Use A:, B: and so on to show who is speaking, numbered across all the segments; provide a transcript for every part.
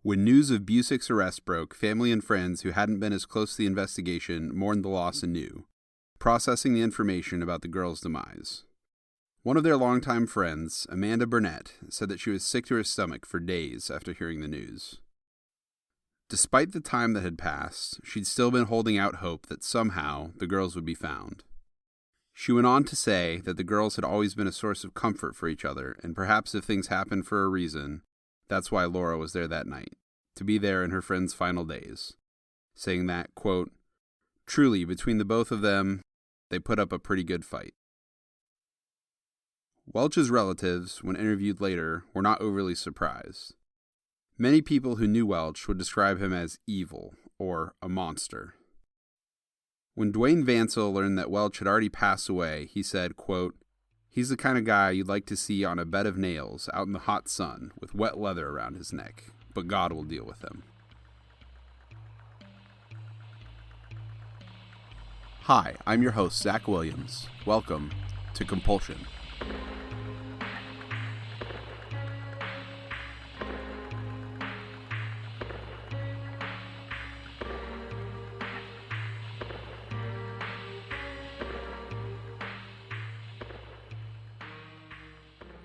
A: When news of Busick's arrest broke, family and friends who hadn't been as close to the investigation mourned the loss anew, processing the information about the girl's demise. One of their longtime friends, Amanda Burnett, said that she was sick to her stomach for days after hearing the news. Despite the time that had passed, she'd still been holding out hope that somehow the girls would be found. She went on to say that the girls had always been a source of comfort for each other, and perhaps if things happened for a reason, that's why Laura was there that night, to be there in her friend's final days, saying that, quote, "Truly, between the both of them, they put up a pretty good fight." Welch's relatives, when interviewed later, were not overly surprised. Many people who knew Welch would describe him as evil, or a monster. When Dwayne Vansell learned that Welch had already passed away, he said, quote, "He's the kind of guy you'd like to see on a bed of nails out in the hot sun with wet leather around his neck, but God will deal with him." Hi, I'm your host, Zach Williams. Welcome to Compulsion.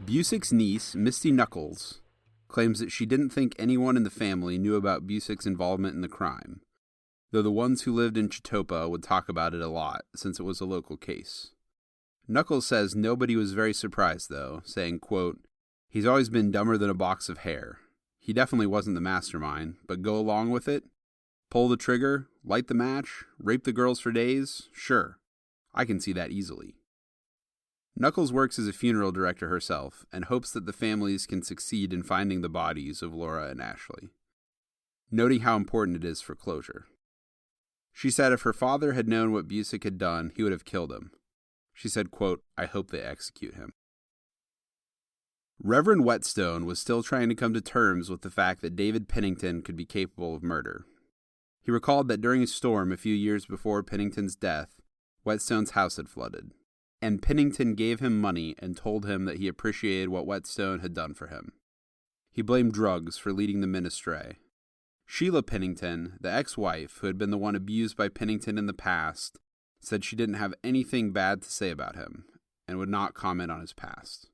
A: Busick's niece, Misty Knuckles, claims that she didn't think anyone in the family knew about Busick's involvement in the crime, though the ones who lived in Chitopa would talk about it a lot, since it was a local case. Knuckles says nobody was very surprised, though, saying, quote, "He's always been dumber than a box of hair. He definitely wasn't the mastermind, but go along with it? Pull the trigger? Light the match? Rape the girls for days? Sure. I can see that easily." Knuckles works as a funeral director herself and hopes that the families can succeed in finding the bodies of Laura and Ashley, noting how important it is for closure. She said if her father had known what Busick had done, he would have killed him. She said, quote, "I hope they execute him." Reverend Whetstone was still trying to come to terms with the fact that David Pennington could be capable of murder. He recalled that during a storm a few years before Pennington's death, Whetstone's house had flooded, and Pennington gave him money and told him that he appreciated what Whetstone had done for him. He blamed drugs for leading the men astray. Sheila Pennington, the ex-wife who had been the one abused by Pennington in the past, said she didn't have anything bad to say about him and would not comment on his past.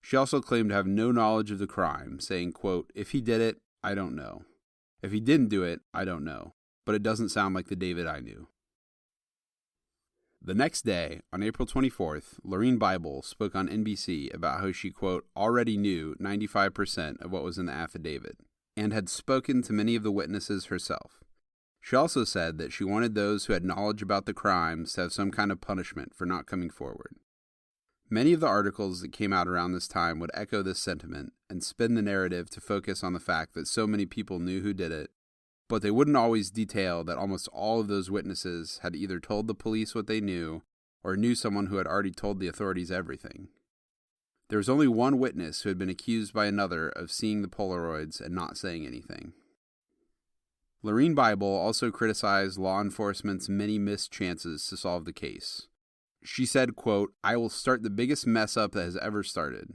A: She also claimed to have no knowledge of the crime, saying, quote, "If he did it, I don't know. If he didn't do it, I don't know. But it doesn't sound like the David I knew." The next day, on April 24th, Lorene Bible spoke on NBC about how she, quote, already knew 95% of what was in the affidavit, and had spoken to many of the witnesses herself. She also said that she wanted those who had knowledge about the crimes to have some kind of punishment for not coming forward. Many of the articles that came out around this time would echo this sentiment and spin the narrative to focus on the fact that so many people knew who did it, but they wouldn't always detail that almost all of those witnesses had either told the police what they knew or knew someone who had already told the authorities everything. There was only one witness who had been accused by another of seeing the Polaroids and not saying anything. Lorene Bible also criticized law enforcement's many missed chances to solve the case. She said, quote, "I will start the biggest mess up that has ever started."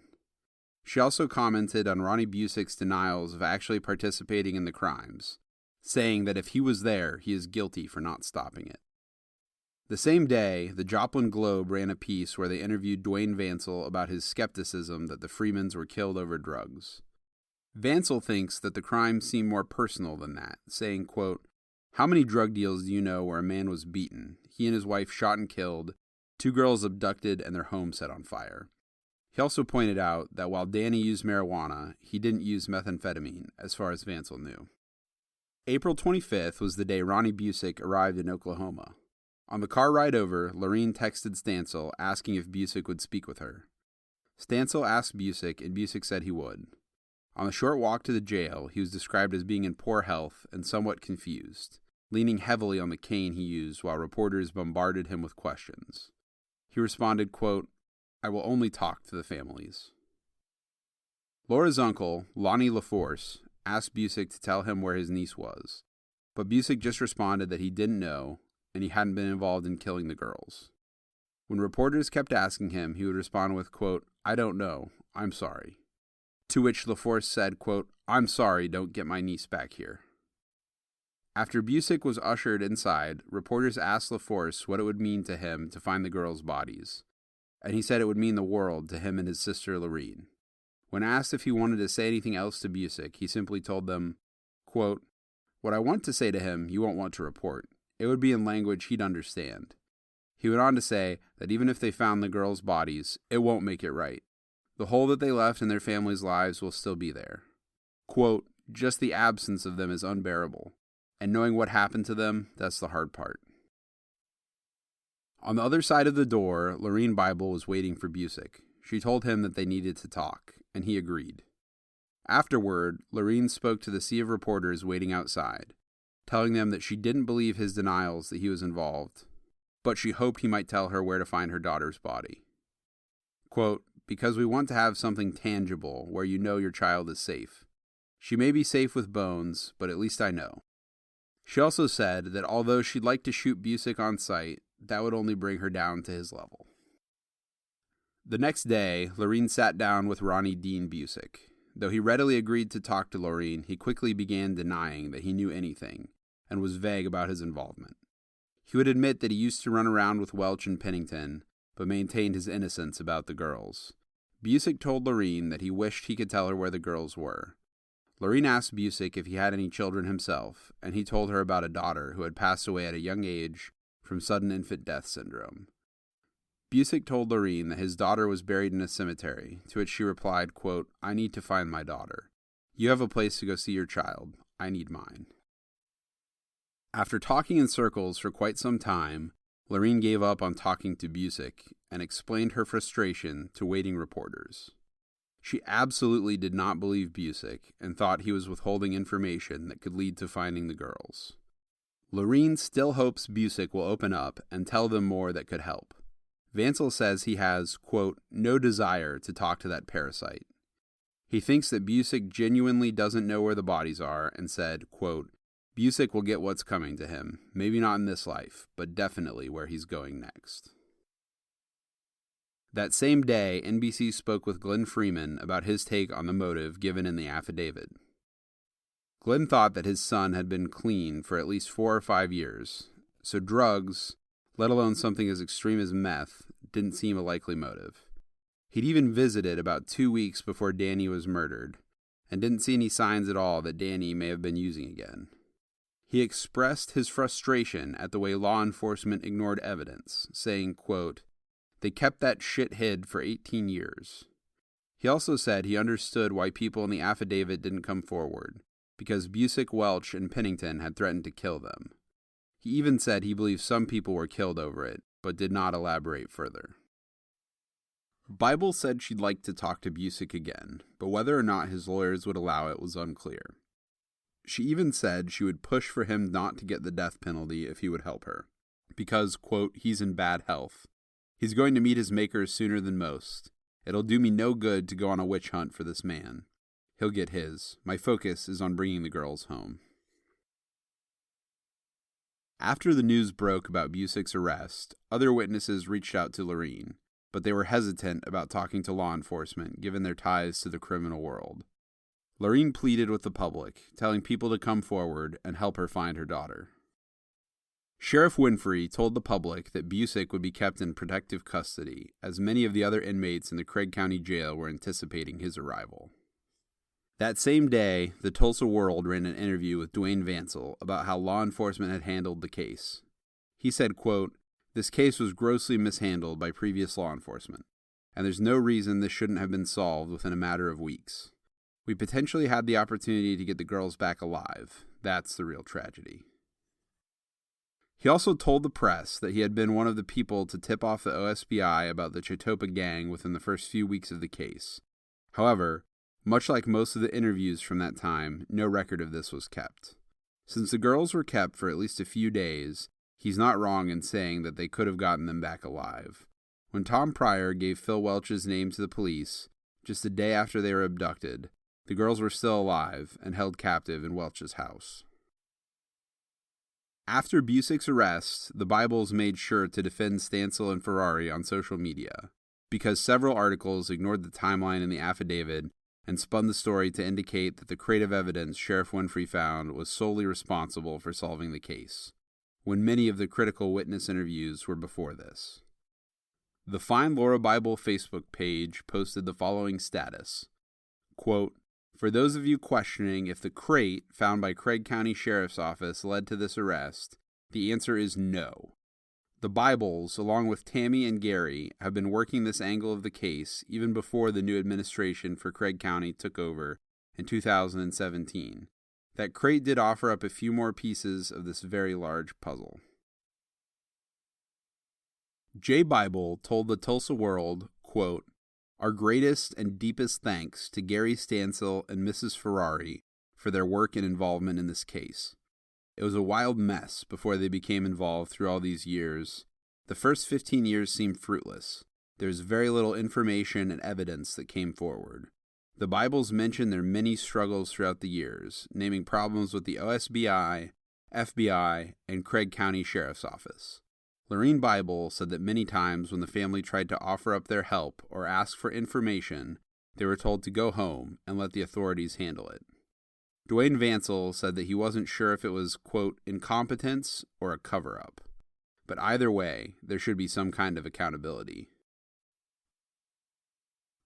A: She also commented on Ronnie Busick's denials of actually participating in the crimes, saying that if he was there, he is guilty for not stopping it. The same day, the Joplin Globe ran a piece where they interviewed Dwayne Vansell about his skepticism that the Freemans were killed over drugs. Vansell thinks that the crime seemed more personal than that, saying, quote, "How many drug deals do you know where a man was beaten, he and his wife shot and killed, 2 girls abducted, and their home set on fire?" He also pointed out that while Danny used marijuana, he didn't use methamphetamine, as far as Vansell knew. April 25th was the day Ronnie Busick arrived in Oklahoma. On the car ride over, Lorene texted Stansill asking if Busick would speak with her. Stansill asked Busick, and Busick said he would. On the short walk to the jail, he was described as being in poor health and somewhat confused, leaning heavily on the cane he used while reporters bombarded him with questions. He responded, quote, "I will only talk to the families." Laura's uncle, Lonnie LaForce, asked Busick to tell him where his niece was, but Busick just responded that he didn't know and he hadn't been involved in killing the girls. When reporters kept asking him, he would respond with, quote, "I don't know. I'm sorry." To which LaForce said, quote, "I'm sorry, don't get my niece back here." After Busick was ushered inside, reporters asked LaForce what it would mean to him to find the girls' bodies, and he said it would mean the world to him and his sister Lorene. When asked if he wanted to say anything else to Busick, he simply told them, quote, "What I want to say to him, you won't want to report. It would be in language he'd understand." He went on to say that even if they found the girls' bodies, it won't make it right. The hole that they left in their families' lives will still be there. Quote, "Just the absence of them is unbearable. And knowing what happened to them, that's the hard part." On the other side of the door, Lorene Bible was waiting for Busick. She told him that they needed to talk, and he agreed. Afterward, Lorene spoke to the sea of reporters waiting outside, telling them that she didn't believe his denials that he was involved, but she hoped he might tell her where to find her daughter's body. Quote, "Because we want to have something tangible where you know your child is safe. She may be safe with bones, but at least I know." She also said that although she'd like to shoot Busick on sight, that would only bring her down to his level. The next day, Lorene sat down with Ronnie Dean Busick. Though he readily agreed to talk to Lorene, he quickly began denying that he knew anything, and was vague about his involvement. He would admit that he used to run around with Welch and Pennington, but maintained his innocence about the girls. Busick told Lorene that he wished he could tell her where the girls were. Lorene asked Busick if he had any children himself, and he told her about a daughter who had passed away at a young age from sudden infant death syndrome. Busick told Lorene that his daughter was buried in a cemetery, to which she replied, quote, "I need to find my daughter. You have a place to go see your child. I need mine." After talking in circles for quite some time, Lorene gave up on talking to Busick and explained her frustration to waiting reporters. She absolutely did not believe Busick and thought he was withholding information that could lead to finding the girls. Lorene still hopes Busick will open up and tell them more that could help. Vansel says he has, quote, "no desire to talk to that parasite." He thinks that Busick genuinely doesn't know where the bodies are and said, quote, "Busick will get what's coming to him, maybe not in this life, but definitely where he's going next." That same day, NBC spoke with Glenn Freeman about his take on the motive given in the affidavit. Glenn thought that his son had been clean for at least 4 or 5 years, so drugs, let alone something as extreme as meth, didn't seem a likely motive. He'd even visited about 2 weeks before Danny was murdered, and didn't see any signs at all that Danny may have been using again. He expressed his frustration at the way law enforcement ignored evidence, saying, quote, "They kept that shit hid for 18 years. He also said he understood why people in the affidavit didn't come forward, because Busick, Welch, and Pennington had threatened to kill them. He even said he believed some people were killed over it, but did not elaborate further." Bible said she'd like to talk to Busick again, but whether or not his lawyers would allow it was unclear. She even said she would push for him not to get the death penalty if he would help her, because, quote, "he's in bad health. He's going to meet his makers sooner than most. It'll do me no good to go on a witch hunt for this man. He'll get his. My focus is on bringing the girls home." After the news broke about Busick's arrest, other witnesses reached out to Lorene, but they were hesitant about talking to law enforcement given their ties to the criminal world. Lorene pleaded with the public, telling people to come forward and help her find her daughter. Sheriff Winfrey told the public that Busick would be kept in protective custody, as many of the other inmates in the Craig County Jail were anticipating his arrival. That same day, the Tulsa World ran an interview with Dwayne Vansel about how law enforcement had handled the case. He said, quote, "This case was grossly mishandled by previous law enforcement, and there's no reason this shouldn't have been solved within a matter of weeks. We potentially had the opportunity to get the girls back alive. That's the real tragedy." He also told the press that he had been one of the people to tip off the OSBI about the Chetopa gang within the first few weeks of the case. However, much like most of the interviews from that time, no record of this was kept. Since the girls were kept for at least a few days, he's not wrong in saying that they could have gotten them back alive. When Tom Pryor gave Phil Welch's name to the police, just a day after they were abducted, the girls were still alive and held captive in Welch's house. After Busick's arrest, the Bibles made sure to defend Stansel and Ferrari on social media, because several articles ignored the timeline in the affidavit and spun the story to indicate that the creative evidence Sheriff Winfrey found was solely responsible for solving the case, when many of the critical witness interviews were before this. The Find Laura Bible Facebook page posted the following status, quote, "For those of you questioning if the crate found by Craig County Sheriff's Office led to this arrest, the answer is no. The Bibles, along with Tammy and Gary, have been working this angle of the case even before the new administration for Craig County took over in 2017. That crate did offer up a few more pieces of this very large puzzle." Jay Bible told the Tulsa World, quote, "Our greatest and deepest thanks to Gary Stansel and Mrs. Ferrari for their work and involvement in this case. It was a wild mess before they became involved through all these years. The first 15 years seemed fruitless. There's very little information and evidence that came forward. The Bibles mention their many struggles throughout the years, naming problems with the OSBI, FBI, and Craig County Sheriff's Office. Lorene Bible said that many times when the family tried to offer up their help or ask for information, they were told to go home and let the authorities handle it. Dwayne Vansell said that he wasn't sure if it was, quote, incompetence or a cover-up. But either way, there should be some kind of accountability.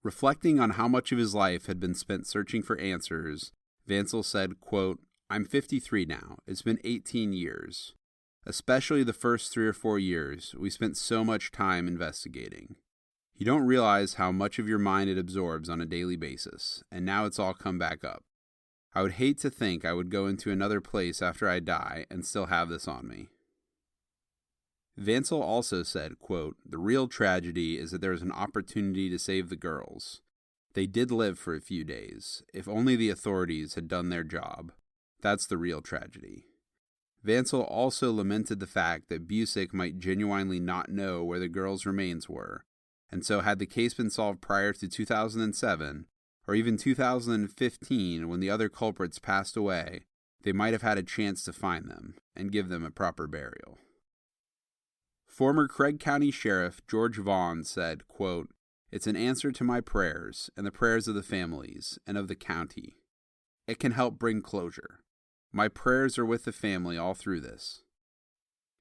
A: Reflecting on how much of his life had been spent searching for answers, Vansell said, quote, "I'm 53 now. It's been 18 years. Especially the first 3 or 4 years, we spent so much time investigating. You don't realize how much of your mind it absorbs on a daily basis, and now it's all come back up. I would hate to think I would go into another place after I die and still have this on me." Vansell also said, quote, "The real tragedy is that there was an opportunity to save the girls. They did live for a few days. If only the authorities had done their job. That's the real tragedy." Vansell also lamented the fact that Busick might genuinely not know where the girls' remains were, and so had the case been solved prior to 2007, or even 2015 when the other culprits passed away, they might have had a chance to find them and give them a proper burial. Former Craig County Sheriff George Vaughn said, quote, "It's an answer to my prayers and the prayers of the families and of the county. It can help bring closure. My prayers are with the family all through this."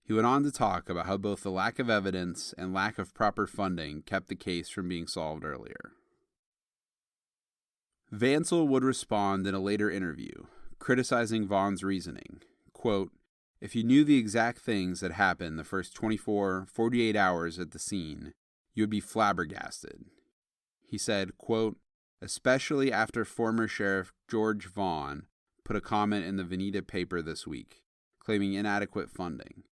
A: He went on to talk about how both the lack of evidence and lack of proper funding kept the case from being solved earlier. Vansell would respond in a later interview, criticizing Vaughn's reasoning. Quote, "If you knew the exact things that happened the first 48 hours at the scene, you would be flabbergasted." He said, quote, "Especially after former Sheriff George Vaughn put a comment in the Veneta paper this week, claiming inadequate funding.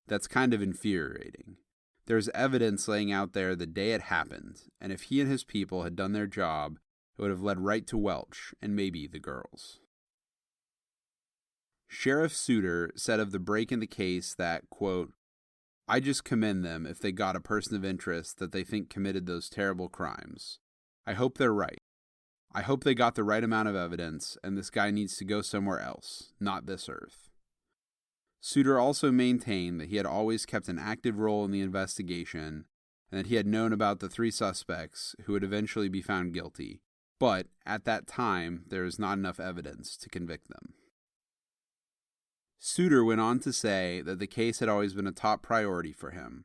A: That's kind of infuriating. There's evidence laying out there the day it happened, and if he and his people had done their job, it would have led right to Welch and maybe the girls." Sheriff Suter said of the break in the case that, quote, "I just commend them if they got a person of interest that they think committed those terrible crimes. I hope they're right. I hope they got the right amount of evidence, and this guy needs to go somewhere else, not this earth." Suter also maintained that he had always kept an active role in the investigation, and that he had known about the 3 suspects who would eventually be found guilty, but at that time there was not enough evidence to convict them. Suter went on to say that the case had always been a top priority for him,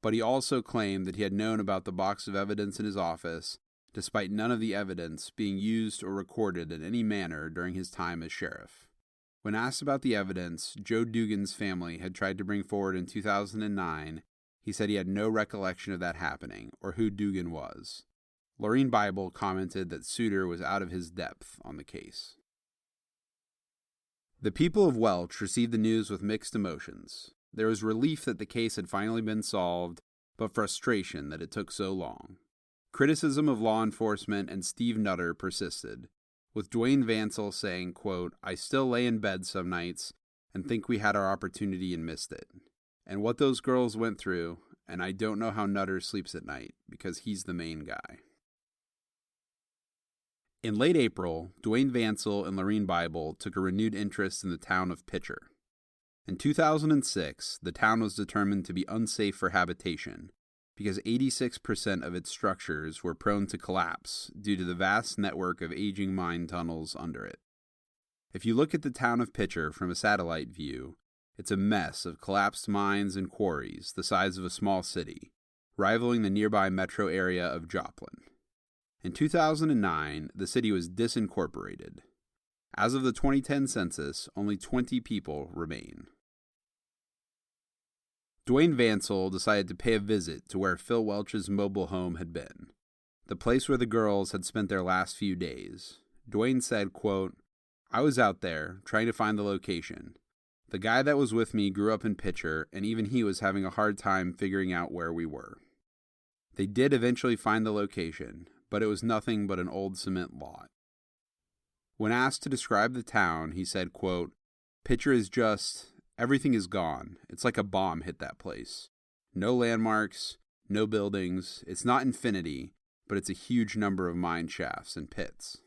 A: but he also claimed that he had known about the box of evidence in his office, despite none of the evidence being used or recorded in any manner during his time as sheriff. When asked about the evidence Joe Dugan's family had tried to bring forward in 2009, he said he had no recollection of that happening or who Dugan was. Lorene Bible commented that Suter was out of his depth on the case. The people of Welch received the news with mixed emotions. There was relief that the case had finally been solved, but frustration that it took so long. Criticism of law enforcement and Steve Nutter persisted, with Dwayne Vansell saying, quote, "I still lay in bed some nights and think we had our opportunity and missed it. And what those girls went through, and I don't know how Nutter sleeps at night, because he's the main guy." In late April, Dwayne Vansell and Lorene Bible took a renewed interest in the town of Picher. In 2006, the town was determined to be unsafe for habitation, because 86% of its structures were prone to collapse due to the vast network of aging mine tunnels under it. If you look at the town of Picher from a satellite view, it's a mess of collapsed mines and quarries the size of a small city, rivaling the nearby metro area of Joplin. In 2009, the city was disincorporated. As of the 2010 census, only 20 people remain. Dwayne Vansell decided to pay a visit to where Phil Welch's mobile home had been, the place where the girls had spent their last few days. Dwayne said, quote, "I was out there, trying to find the location. The guy that was with me grew up in Picher, and even he was having a hard time figuring out where we were." They did eventually find the location, but it was nothing but an old cement lot. When asked to describe the town, he said, quote, "Picher is just, everything is gone. It's like a bomb hit that place. No landmarks, no buildings. It's not infinity, but it's a huge number of mine shafts and pits."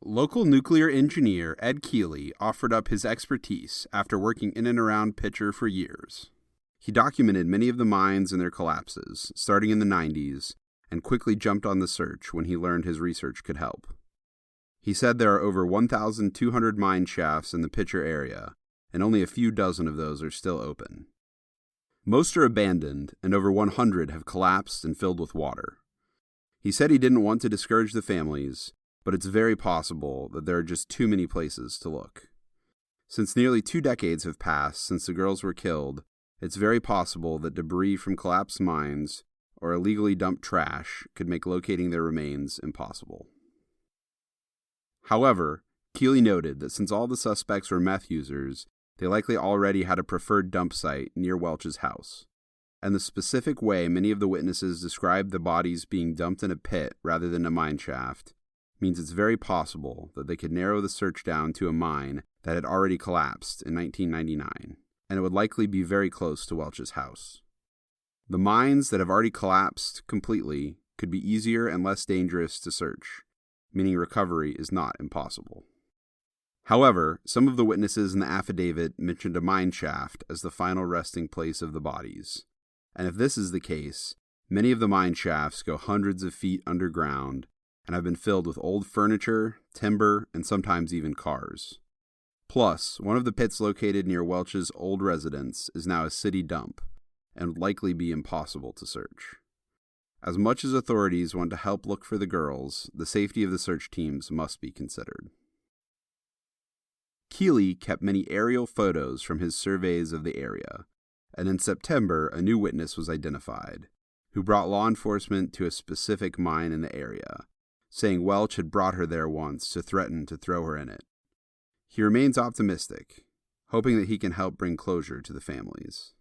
A: Local nuclear engineer Ed Keeley offered up his expertise after working in and around Picher for years. He documented many of the mines and their collapses, starting in the 90s, and quickly jumped on the search when he learned his research could help. He said there are over 1,200 mine shafts in the Picher area, and only a few dozen of those are still open. Most are abandoned, and over 100 have collapsed and filled with water. He said he didn't want to discourage the families, but it's very possible that there are just too many places to look. Since nearly 2 decades have passed since the girls were killed, it's very possible that debris from collapsed mines or illegally dumped trash could make locating their remains impossible. However, Keeley noted that since all the suspects were meth users, they likely already had a preferred dump site near Welch's house, and the specific way many of the witnesses described the bodies being dumped in a pit rather than a mine shaft means it's very possible that they could narrow the search down to a mine that had already collapsed in 1999, and it would likely be very close to Welch's house. The mines that have already collapsed completely could be easier and less dangerous to search, meaning recovery is not impossible. However, some of the witnesses in the affidavit mentioned a mine shaft as the final resting place of the bodies, and if this is the case, many of the mine shafts go hundreds of feet underground and have been filled with old furniture, timber, and sometimes even cars. Plus, one of the pits located near Welch's old residence is now a city dump, and would likely be impossible to search. As much as authorities want to help look for the girls, the safety of the search teams must be considered. Keeley kept many aerial photos from his surveys of the area, and in September a new witness was identified, who brought law enforcement to a specific mine in the area, saying Welch had brought her there once to threaten to throw her in it. He remains optimistic, hoping that he can help bring closure to the families.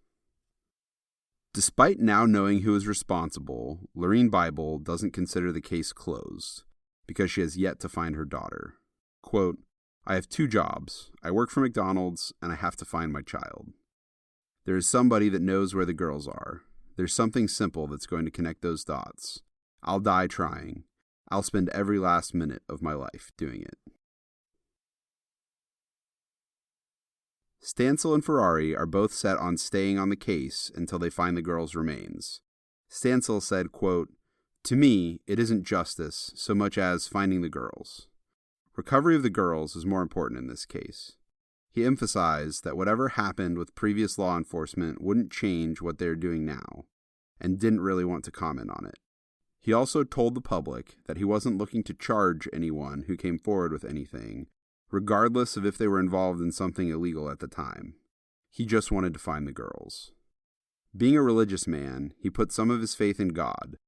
A: Despite now knowing who is responsible, Laureen Bible doesn't consider the case closed, because she has yet to find her daughter. Quote, "I have 2 jobs. I work for McDonald's, and I have to find my child. There is somebody that knows where the girls are. There's something simple that's going to connect those dots. I'll die trying. I'll spend every last minute of my life doing it." Stansel and Ferrari are both set on staying on the case until they find the girls' remains. Stansel said, quote, "To me, it isn't justice so much as finding the girls. Recovery of the girls is more important in this case." He emphasized that whatever happened with previous law enforcement wouldn't change what they're doing now, and didn't really want to comment on it. He also told the public that he wasn't looking to charge anyone who came forward with anything, regardless of if they were involved in something illegal at the time. He just wanted to find the girls. Being a religious man, he put some of his faith in God,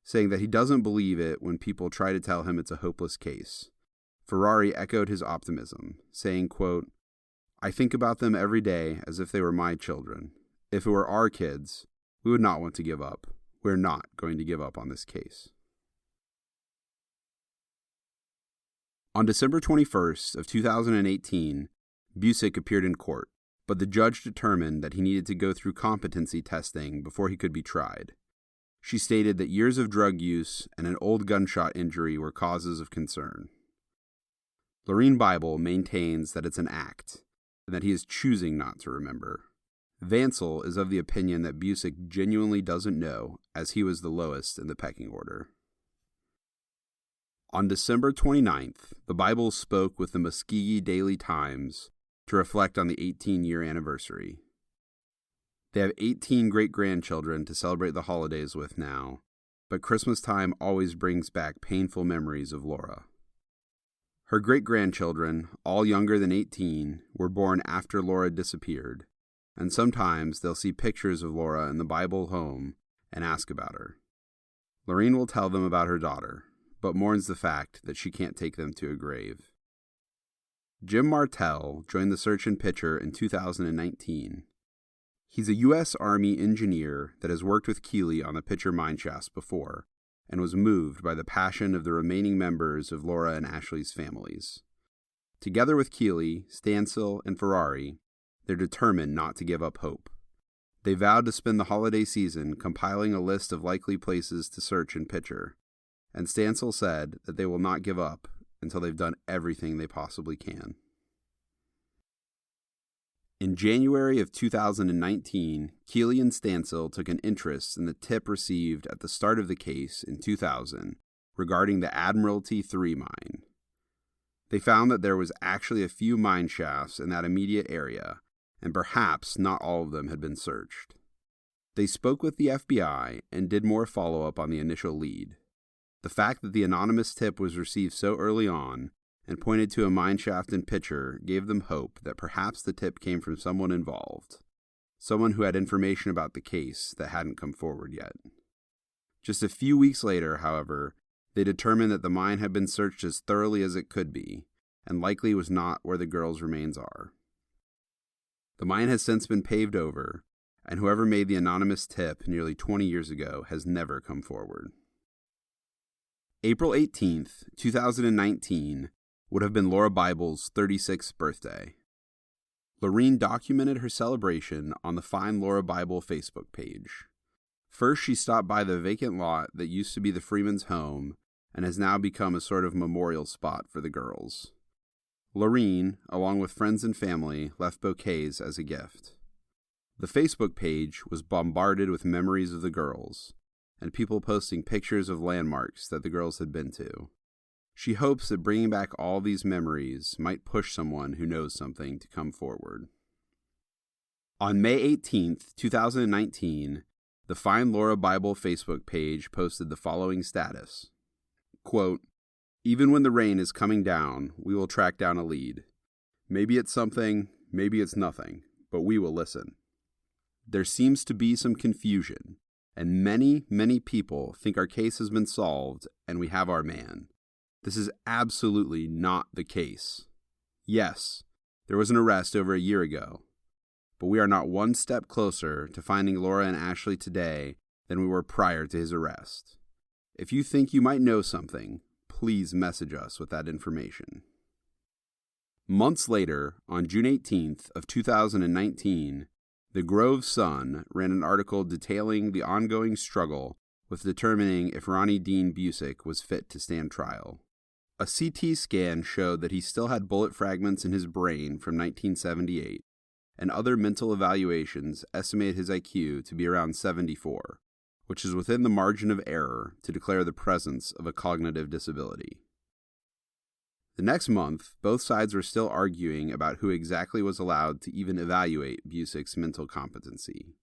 A: saying that he doesn't believe it when people try to tell him it's a hopeless case. Ferrari echoed his optimism, saying, quote, "I think about them every day as if they were my children. If it were our kids, we would not want to give up. We're not going to give up on this case." On December 21st of 2018, Busick appeared in court, but the judge determined that he needed to go through competency testing before he could be tried. She stated that years of drug use and an old gunshot injury were causes of concern. Laureen Bible maintains that it's an act, and that he is choosing not to remember. Vansel is of the opinion that Busick genuinely doesn't know, as he was the lowest in the pecking order. On December 29th, the Bible spoke with the Muskogee Daily Times to reflect on the 18-year anniversary. They have 18 great-grandchildren to celebrate the holidays with now, but Christmas time always brings back painful memories of Laura. Her great-grandchildren, all younger than 18, were born after Laura disappeared, and sometimes they'll see pictures of Laura in the Bible home and ask about her. Lorene will tell them about her daughter, but mourns the fact that she can't take them to a grave. Jim Martell joined the search in Picher in 2019. He's a U.S. Army engineer that has worked with Keeley on the Picher mine shafts before, and was moved by the passion of the remaining members of Laura and Ashley's families. Together with Keeley, Stanley, and Ferrari, they're determined not to give up hope. They vowed to spend the holiday season compiling a list of likely places to search in Picher, and Stanley said that they will not give up until they've done everything they possibly can. In January of 2019, Keeley and Stanley took an interest in the tip received at the start of the case in 2000 regarding the Admiralty 3 mine. They found that there was actually a few mine shafts in that immediate area, and perhaps not all of them had been searched. They spoke with the FBI and did more follow-up on the initial lead. The fact that the anonymous tip was received so early on and pointed to a mine shaft in Picher gave them hope that perhaps the tip came from someone involved, someone who had information about the case that hadn't come forward yet. Just a few weeks later, however, they determined that the mine had been searched as thoroughly as it could be, and likely was not where the girls' remains are. The mine has since been paved over, and whoever made the anonymous tip nearly 20 years ago has never come forward. April 18th, 2019, would have been Laura Bible's 36th birthday. Lorene documented her celebration on the Find Laura Bible Facebook page. First, she stopped by the vacant lot that used to be the Freeman's home and has now become a sort of memorial spot for the girls. Lorene, along with friends and family, left bouquets as a gift. The Facebook page was bombarded with memories of the girls, and people posting pictures of landmarks that the girls had been to. She hopes that bringing back all these memories might push someone who knows something to come forward. On May 18th, 2019, the Find Laura Bible Facebook page posted the following status. Quote, "Even when the rain is coming down, we will track down a lead. Maybe it's something, maybe it's nothing, but we will listen. There seems to be some confusion, and many people think our case has been solved and we have our man. This is absolutely not the case. Yes, there was an arrest over a year ago, but we are not one step closer to finding Laura and Ashley today than we were prior to his arrest. If you think you might know something, please message us with that information." Months later, on June 18th of 2019, the Grove Sun ran an article detailing the ongoing struggle with determining if Ronnie Dean Busick was fit to stand trial. A CT scan showed that he still had bullet fragments in his brain from 1978, and other mental evaluations estimate his IQ to be around 74, which is within the margin of error to declare the presence of a cognitive disability. The next month, both sides were still arguing about who exactly was allowed to even evaluate Busick's mental competency.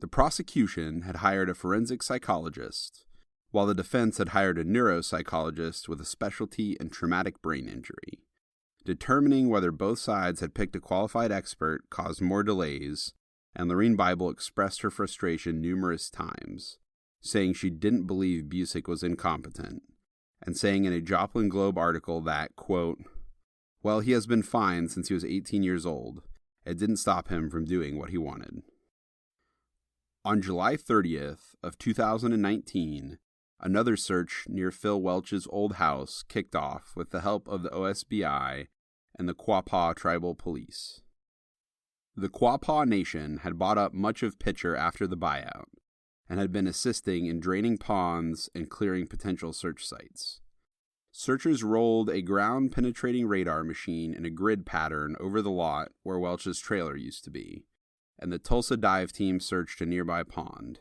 A: The prosecution had hired a forensic psychologist, while the defense had hired a neuropsychologist with a specialty in traumatic brain injury. Determining whether both sides had picked a qualified expert caused more delays, and Lorene Bible expressed her frustration numerous times, saying she didn't believe Busick was incompetent, and saying in a Joplin Globe article that, quote, "Well, he has been fine since he was 18 years old. It didn't stop him from doing what he wanted." On July 30th of 2019, another search near Phil Welch's old house kicked off with the help of the OSBI and the Quapaw Tribal Police. The Quapaw Nation had bought up much of Picher after the buyout, and had been assisting in draining ponds and clearing potential search sites. Searchers rolled a ground-penetrating radar machine in a grid pattern over the lot where Welch's trailer used to be, and the Tulsa dive team searched a nearby pond.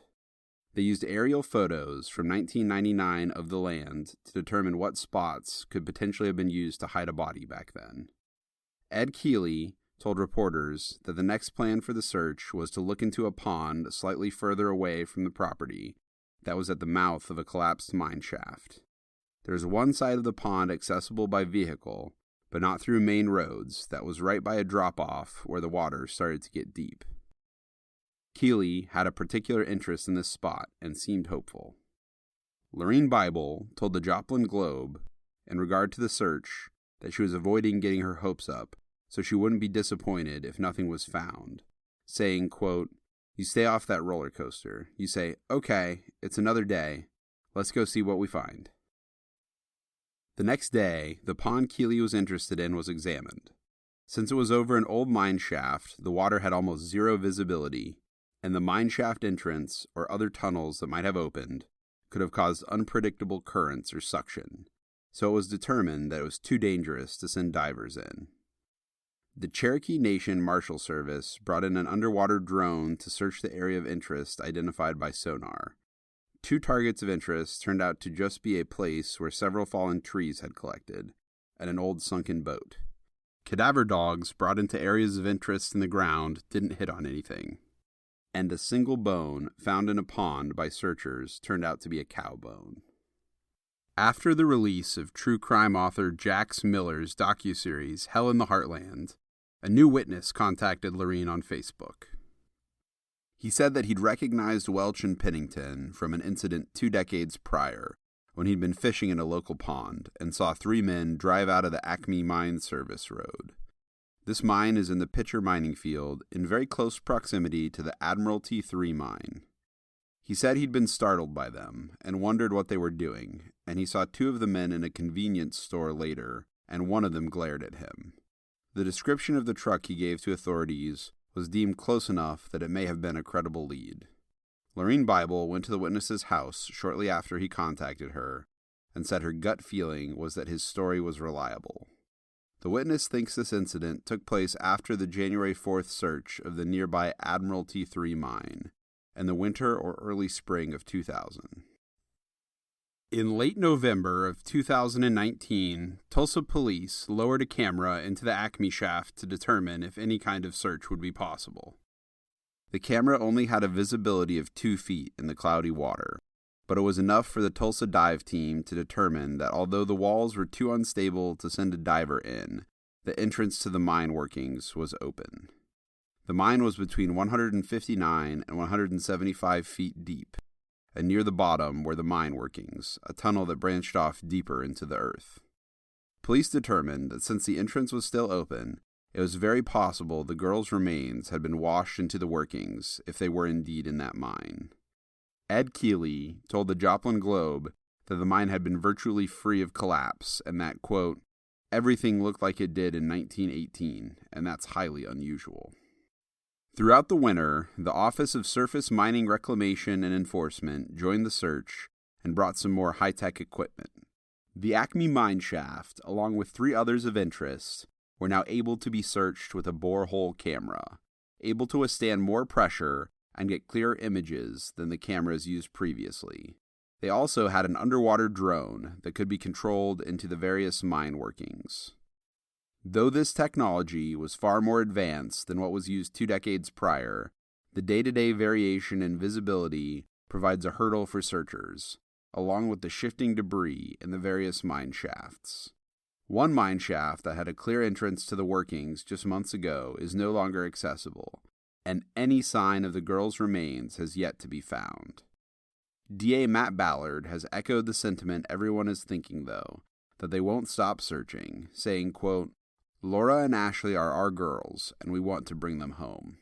A: They used aerial photos from 1999 of the land to determine what spots could potentially have been used to hide a body back then. Ed Keeley told reporters that the next plan for the search was to look into a pond slightly further away from the property that was at the mouth of a collapsed mine shaft. There is one side of the pond accessible by vehicle, but not through main roads, that was right by a drop-off where the water started to get deep. Keeley had a particular interest in this spot and seemed hopeful. Lorene Bible told the Joplin Globe, in regard to the search, that she was avoiding getting her hopes up so she wouldn't be disappointed if nothing was found, saying, quote, "You stay off that roller coaster. You say, okay, it's another day. Let's go see what we find." The next day, the pond Keeley was interested in was examined. Since it was over an old mine shaft, the water had almost zero visibility, and the mine shaft entrance or other tunnels that might have opened could have caused unpredictable currents or suction, so it was determined that it was too dangerous to send divers in. The Cherokee Nation Marshal Service brought in an underwater drone to search the area of interest identified by sonar. 2 targets of interest turned out to just be a place where several fallen trees had collected, and an old sunken boat. Cadaver dogs brought into areas of interest in the ground didn't hit on anything, and a single bone found in a pond by searchers turned out to be a cow bone. After the release of true crime author Jax Miller's docuseries Hell in the Heartland, a new witness contacted Lorene on Facebook. He said that he'd recognized Welch and Pennington from an incident 2 decades prior when he'd been fishing in a local pond and saw 3 men drive out of the Acme Mine Service Road. This mine is in the Picher mining field in very close proximity to the Admiralty 3 mine. He said he'd been startled by them and wondered what they were doing, and he saw 2 of the men in a convenience store later, and one of them glared at him. The description of the truck he gave to authorities was deemed close enough that it may have been a credible lead. Lorene Bible went to the witness's house shortly after he contacted her and said her gut feeling was that his story was reliable. The witness thinks this incident took place after the January 4th search of the nearby Admiralty 3 mine in the winter or early spring of 2000. In late November of 2019, Tulsa police lowered a camera into the Acme shaft to determine if any kind of search would be possible. The camera only had a visibility of 2 feet in the cloudy water, but it was enough for the Tulsa dive team to determine that although the walls were too unstable to send a diver in, the entrance to the mine workings was open. The mine was between 159 and 175 feet deep, and near the bottom were the mine workings, a tunnel that branched off deeper into the earth. Police determined that since the entrance was still open, it was very possible the girls' remains had been washed into the workings if they were indeed in that mine. Ed Keeley told the Joplin Globe that the mine had been virtually free of collapse and that, quote, "everything looked like it did in 1918, and that's highly unusual." Throughout the winter, the Office of Surface Mining Reclamation and Enforcement joined the search and brought some more high-tech equipment. The Acme mine shaft, along with 3 others of interest, were now able to be searched with a borehole camera, able to withstand more pressure and get clearer images than the cameras used previously. They also had an underwater drone that could be controlled into the various mine workings. Though this technology was far more advanced than what was used 2 decades prior, the day-to-day variation in visibility provides a hurdle for searchers, along with the shifting debris in the various mine shafts. One mine shaft that had a clear entrance to the workings just months ago is no longer accessible, and any sign of the girls' remains has yet to be found. DA Matt Ballard has echoed the sentiment everyone is thinking, though, that they won't stop searching, saying, quote, "Laura and Ashley are our girls, and we want to bring them home."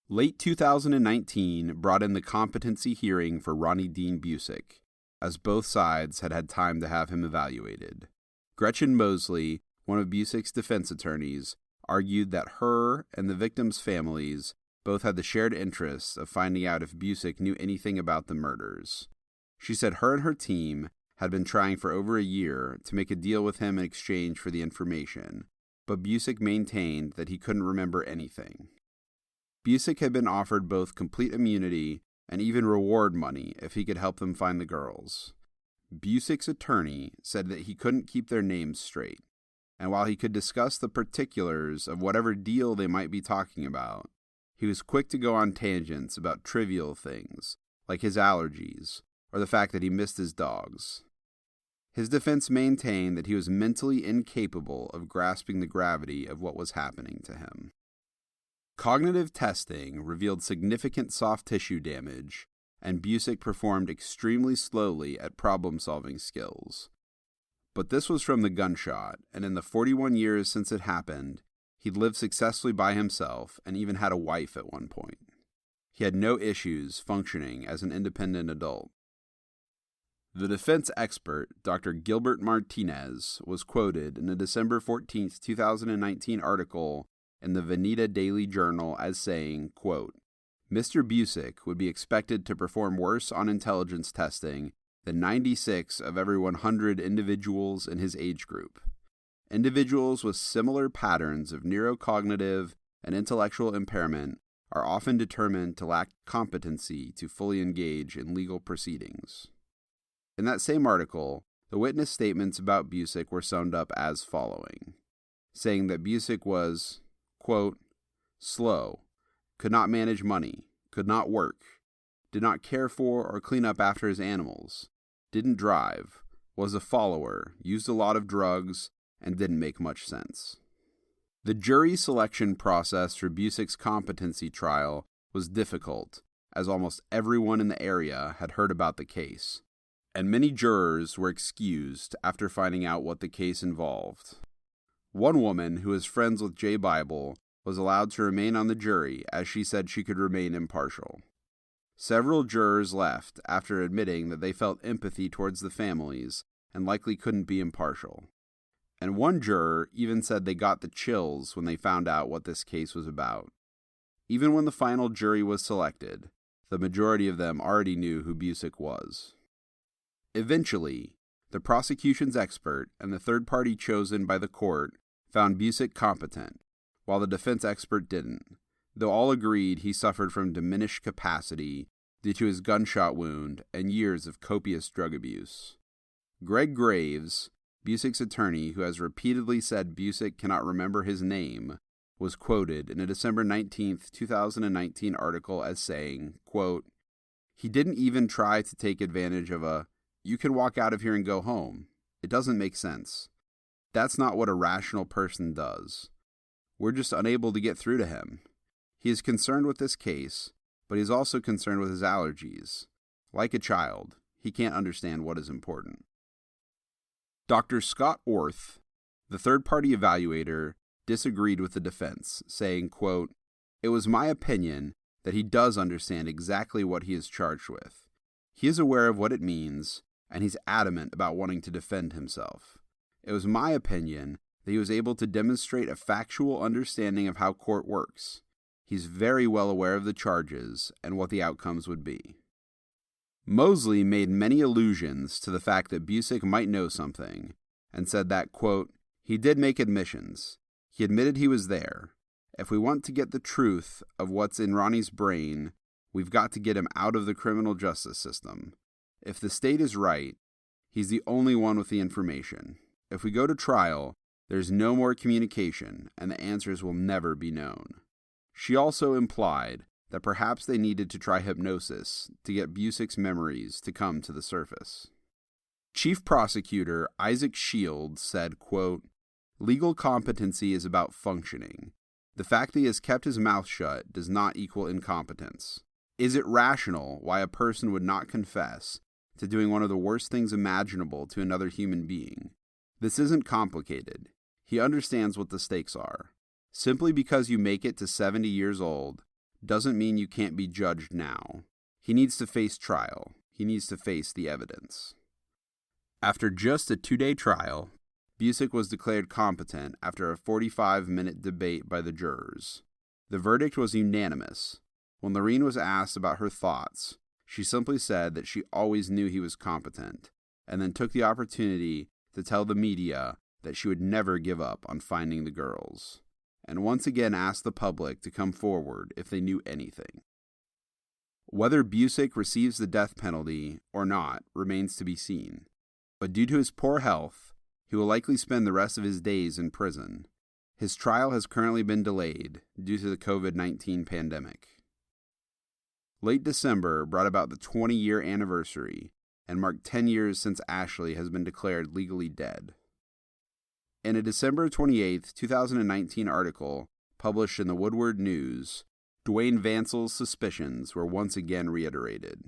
A: Late 2019 brought in the competency hearing for Ronnie Dean Busick, as both sides had had time to have him evaluated. Gretchen Mosley, one of Busick's defense attorneys, argued that her and the victims' families both had the shared interest of finding out if Busick knew anything about the murders. She said her and her team had been trying for over a year to make a deal with him in exchange for the information, but Busick maintained that he couldn't remember anything. Busick had been offered both complete immunity and even reward money if he could help them find the girls. Busick's attorney said that he couldn't keep their names straight, and while he could discuss the particulars of whatever deal they might be talking about, he was quick to go on tangents about trivial things, like his allergies, or the fact that he missed his dogs. His defense maintained that he was mentally incapable of grasping the gravity of what was happening to him. Cognitive testing revealed significant soft tissue damage, and Busick performed extremely slowly at problem-solving skills. But this was from the gunshot, and in the 41 years since it happened, he'd lived successfully by himself and even had a wife at one point. He had no issues functioning as an independent adult. The defense expert, Dr. Gilbert Martinez, was quoted in a December 14, 2019 article in the Veneta Daily Journal as saying, quote, Mr. Busick would be expected to perform worse on intelligence testing than 96 of every 100 individuals in his age group. Individuals with similar patterns of neurocognitive and intellectual impairment are often determined to lack competency to fully engage in legal proceedings. In that same article, the witness statements about Busick were summed up as following, saying that Busick was, quote, slow, could not manage money, could not work, did not care for or clean up after his animals, didn't drive, was a follower, used a lot of drugs, and didn't make much sense. The jury selection process for Busick's competency trial was difficult, as almost everyone in the area had heard about the case, and many jurors were excused after finding out what the case involved. One woman who was friends with J. Bible was allowed to remain on the jury as she said she could remain impartial. Several jurors left after admitting that they felt empathy towards the families and likely couldn't be impartial. And one juror even said they got the chills when they found out what this case was about. Even when the final jury was selected, the majority of them already knew who Busick was. Eventually, the prosecution's expert and the third party chosen by the court found Busick competent, while the defense expert didn't, though all agreed he suffered from diminished capacity due to his gunshot wound and years of copious drug abuse. Greg Graves, Busick's attorney, who has repeatedly said Busick cannot remember his name, was quoted in a December 19, 2019 article as saying, quote, he didn't even try to take advantage of a, you can walk out of here and go home. It doesn't make sense. That's not what a rational person does. We're just unable to get through to him. He is concerned with this case, but he's also concerned with his allergies. Like a child, he can't understand what is important. Dr. Scott Orth, the third-party evaluator, disagreed with the defense, saying, quote, it was my opinion that he does understand exactly what he is charged with. He is aware of what it means, and he's adamant about wanting to defend himself. It was my opinion that he was able to demonstrate a factual understanding of how court works. He's very well aware of the charges and what the outcomes would be. Mosley made many allusions to the fact that Busick might know something, and said that, quote, he did make admissions. He admitted he was there. If we want to get the truth of what's in Ronnie's brain, we've got to get him out of the criminal justice system. If the state is right, he's the only one with the information. If we go to trial, there's no more communication, and the answers will never be known. She also implied that perhaps they needed to try hypnosis to get Busick's memories to come to the surface. Chief Prosecutor Isaac Shields said, quote, legal competency is about functioning. The fact that he has kept his mouth shut does not equal incompetence. Is it rational why a person would not confess to doing one of the worst things imaginable to another human being? This isn't complicated. He understands what the stakes are. Simply because you make it to 70 years old doesn't mean you can't be judged now. He needs to face trial. He needs to face the evidence. After just a 2-day trial, Busick was declared competent after a 45-minute debate by the jurors. The verdict was unanimous. When Lorene was asked about her thoughts, she simply said that she always knew he was competent, and then took the opportunity to tell the media that she would never give up on finding the girls. and once again asked the public to come forward if they knew anything. Whether Busick receives the death penalty or not remains to be seen, but due to his poor health, he will likely spend the rest of his days in prison. His trial has currently been delayed due to the COVID-19 pandemic. Late December brought about the 20-year anniversary and marked 10 years since Ashley has been declared legally dead. In a December 28, 2019 article published in the Woodward News, Dwayne Vancel's suspicions were once again reiterated.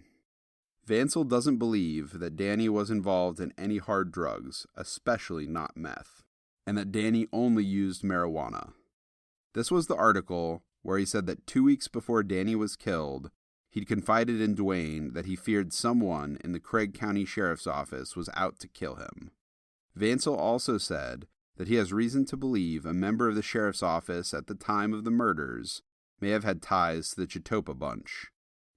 A: Vancel doesn't believe that Danny was involved in any hard drugs, especially not meth, and that Danny only used marijuana. This was the article where he said that 2 weeks before Danny was killed, he'd confided in Dwayne that he feared someone in the Craig County Sheriff's Office was out to kill him. Vancel also said that he has reason to believe a member of the Sheriff's Office at the time of the murders may have had ties to the Chitopa bunch,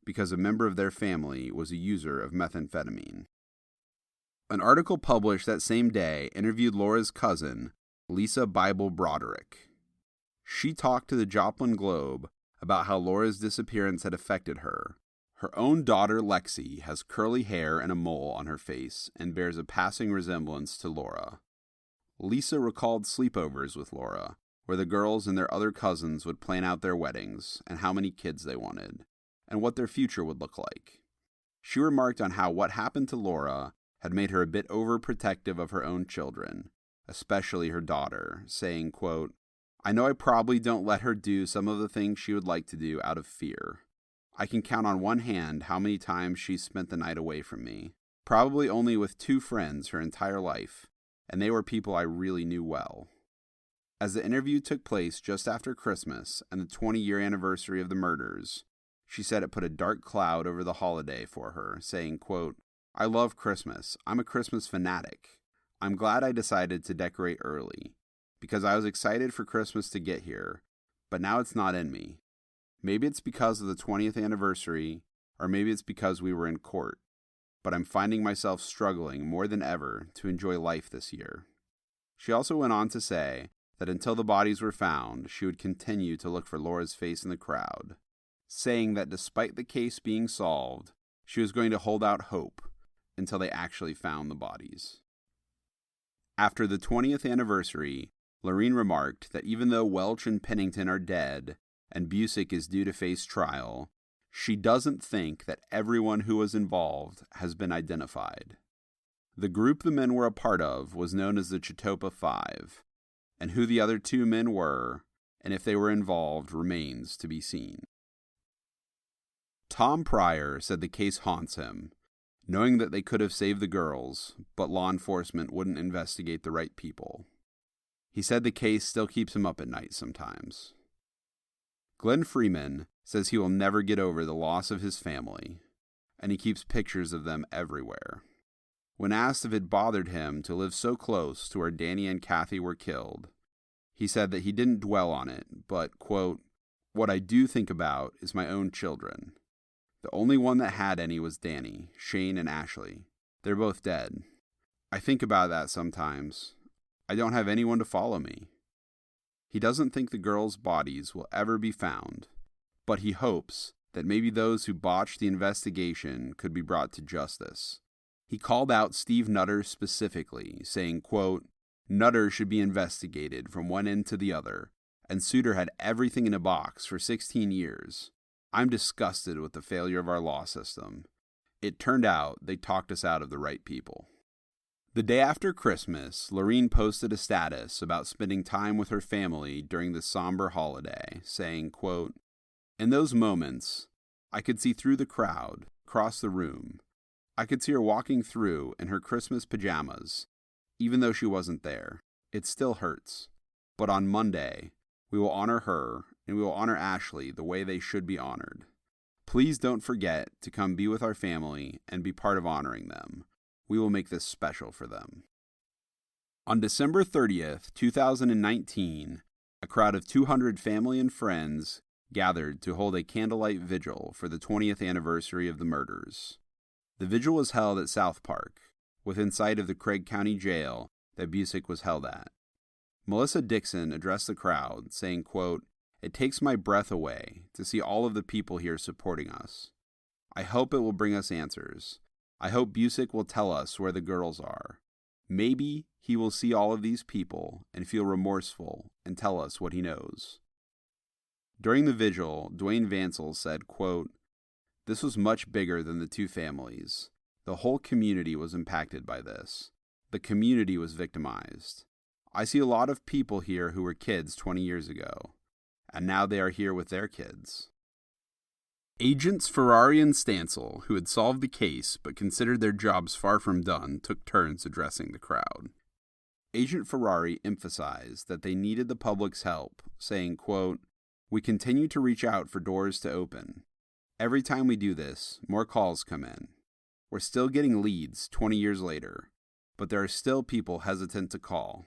A: because a member of their family was a user of methamphetamine. An article published that same day interviewed Laura's cousin, Lisa Bible Broderick. She talked to the Joplin Globe about how Laura's disappearance had affected her. Her own daughter, Lexi, has curly hair and a mole on her face and bears a passing resemblance to Laura. Lisa recalled sleepovers with Laura, where the girls and their other cousins would plan out their weddings and how many kids they wanted, and what their future would look like. She remarked on how what happened to Laura had made her a bit overprotective of her own children, especially her daughter, saying, quote, "I know I probably don't let her do some of the things she would like to do out of fear. I can count on one hand how many times she's spent the night away from me, probably only with 2 friends her entire life, and they were people I really knew well." As the interview took place just after Christmas and the 20-year anniversary of the murders, she said it put a dark cloud over the holiday for her, saying, quote, "I love Christmas. I'm a Christmas fanatic. I'm glad I decided to decorate early, because I was excited for Christmas to get here, but now it's not in me. Maybe it's because of the 20th anniversary, or maybe it's because we were in court, but I'm finding myself struggling more than ever to enjoy life this year." She also went on to say that until the bodies were found, she would continue to look for Laura's face in the crowd, saying that despite the case being solved, she was going to hold out hope until they actually found the bodies. After the 20th anniversary, Lorene remarked that even though Welch and Pennington are dead and Busick is due to face trial, she doesn't think that everyone who was involved has been identified. The group the men were a part of was known as the Chitopa Five, and who the other 2 men were, and if they were involved, remains to be seen. Tom Pryor said the case haunts him, knowing that they could have saved the girls, but law enforcement wouldn't investigate the right people. He said the case still keeps him up at night sometimes. Glenn Freeman says he will never get over the loss of his family, and he keeps pictures of them everywhere. When asked if it bothered him to live so close to where Danny and Kathy were killed, he said that he didn't dwell on it, but, quote, "What I do think about is my own children. The only one that had any was Danny, Shane, and Ashley. They're both dead. I think about that sometimes. I don't have anyone to follow me." He doesn't think the girls' bodies will ever be found, but he hopes that maybe those who botched the investigation could be brought to justice. He called out Steve Nutter specifically, saying, quote, "Nutter should be investigated from one end to the other, and Suter had everything in a box for 16 years. I'm disgusted with the failure of our law system. It turned out they talked us out of the right people." The day after Christmas, Lorene posted a status about spending time with her family during this somber holiday, saying, quote, "In those moments, I could see through the crowd, across the room. I could see her walking through in her Christmas pajamas, even though she wasn't there. It still hurts. But on Monday, we will honor her, and we will honor Ashley the way they should be honored. Please don't forget to come be with our family and be part of honoring them. We will make this special for them." On December 30th, 2019, a crowd of 200 family and friends gathered to hold a candlelight vigil for the 20th anniversary of the murders. The vigil was held at South Park, within sight of the Craig County Jail that Busick was held at. Melissa Dixon addressed the crowd, saying, quote, "It takes my breath away to see all of the people here supporting us. I hope it will bring us answers. I hope Busick will tell us where the girls are. Maybe he will see all of these people and feel remorseful and tell us what he knows." During the vigil, Dwayne Vansell said, quote, "This was much bigger than the two families. The whole community was impacted by this. The community was victimized. I see a lot of people here who were kids 20 years ago, and now they are here with their kids." Agents Ferrari and Stansel, who had solved the case but considered their jobs far from done, took turns addressing the crowd. Agent Ferrari emphasized that they needed the public's help, saying, quote, "We continue to reach out for doors to open. Every time we do this, more calls come in. We're still getting leads 20 years later, but there are still people hesitant to call.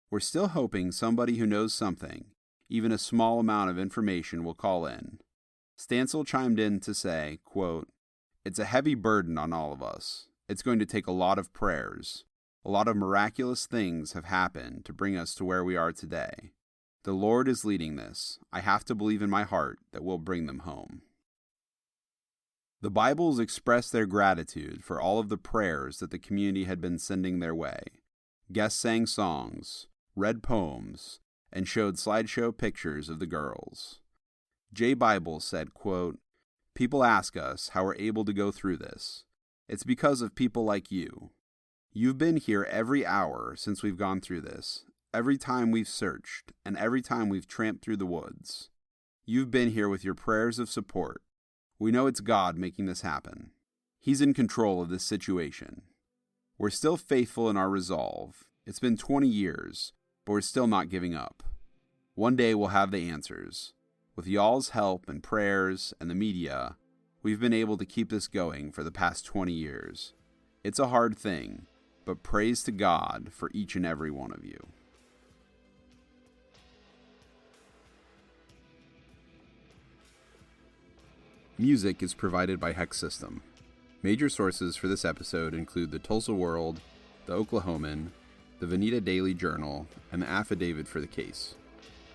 A: We're still hoping somebody who knows something, even a small amount of information, will call in." Stansel chimed in to say, quote, "It's a heavy burden on all of us. It's going to take a lot of prayers. A lot of miraculous things have happened to bring us to where we are today. The Lord is leading this. I have to believe in my heart that we'll bring them home." The Bibles express their gratitude for all of the prayers that the community had been sending their way. Guests sang songs, read poems, and showed slideshow pictures of the girls. J. Bible said, quote, "People ask us how we're able to go through this. It's because of people like you. You've been here every hour since we've gone through this, every time we've searched, and every time we've tramped through the woods. You've been here with your prayers of support. We know it's God making this happen. He's in control of this situation. We're still faithful in our resolve. It's been 20 years, but we're still not giving up. One day we'll have the answers. With y'all's help and prayers and the media, we've been able to keep this going for the past 20 years. It's a hard thing, but praise to God for each and every one of you." Music is provided by Hexsystem. Major sources for this episode include the Tulsa World, the Oklahoman, the Veneta Daily Journal, and the Affidavit for the case.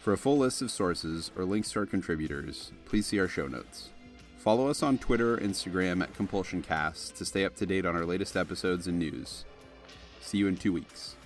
A: For a full list of sources or links to our contributors, please see our show notes. Follow us on Twitter or Instagram at CompulsionCast to stay up to date on our latest episodes and news. See you in 2 weeks.